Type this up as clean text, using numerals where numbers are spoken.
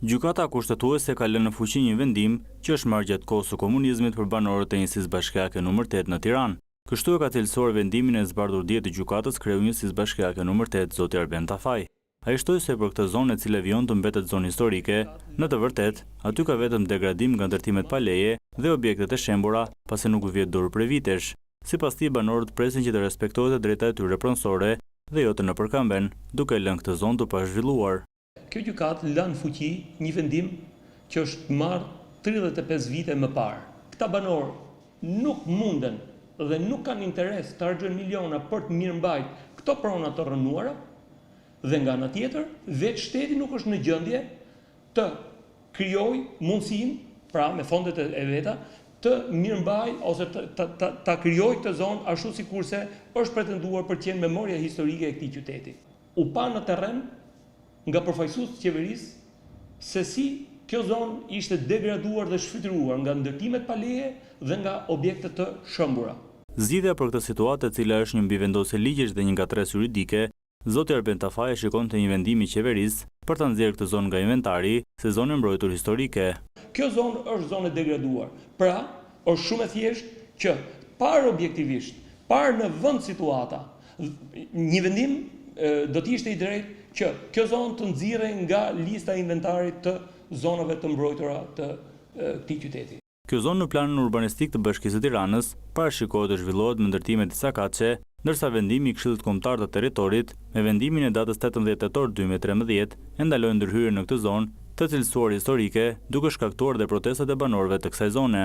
Gjykata kushtetuese ka lënë në fuqi një vendim që është marrë gjatë kohës së komunizmit për banorët e njësisë bashkiake nr. 8 në Tiranë. Kështu e ka cilësuar vendimin e zbardhur dje të gjykatës kreu i njësisë bashkiake nr. 8 zoti Arben Tafaj. Ai shtoi se për këtë zonë e cila vijon të mbetet zonë historike, në të vërtetë, aty ka vetëm degradim nga ndërtimet pa leje dhe objektet e shembura, pasi nuk vjet dorë prej vitesh. Sipas tij, banorët presin që të respektohet e drejta e tyre pronësore dhe jo të nëpërkëmben, duke lënë këtë zonë të pazhvilluar. Kjo gjykatë lën fuqi një vendim që është marrë 35 vite më parë. Këta banorë nuk munden dhe nuk kanë interes të harxojnë miliona për të mirëmbajtur këto prona të rënuara, dhe nga ana tjetër, vetë shteti nuk është në gjendje të krijojë mundësinë, pra me fondet e veta, të mirëmbajë ose ta krijojë këtë zonë ashtu sikurse është pretenduar për të qenë memoria historike e këtij qyteti. U pa në terren nga përfaqësues të qeverisë se si kjo zonë ishte degraduar dhe shfrytëruar nga ndërtimet pa leje dhe nga objekte të shëmbura. Zgjidhja për këtë situatë, e cila është një mbivendosje ligjesh dhe një ngatres juridike, zoti Arben Tafaj e shikon të një vendim i qeverisë për ta nxjerrë këtë zonë nga inventari, se zonë e mbrojtur historike. Kjo zonë është zonë e degraduar. Pra, është shumë e thjeshtë që parë objektivisht, parë në vend situata, një vendim do të ishte i drejtë që kjo zonë të nxirrej nga lista e inventarit të zonave të mbrojtura të këtij qyteti. Kjo zonë në planin urbanistik të Bashkisë së Tiranës parashikohet të zhvillohet me ndërtime disakatëshe, ndërsa vendimi i Këshillit Kombëtar të Territorit me vendimin e datës 18 tetor 2013 e ndaloi ndërhyrjen në këtë zonë të cilësuar historike, duke shkaktuar dhe protestat e banorëve të kësaj zone.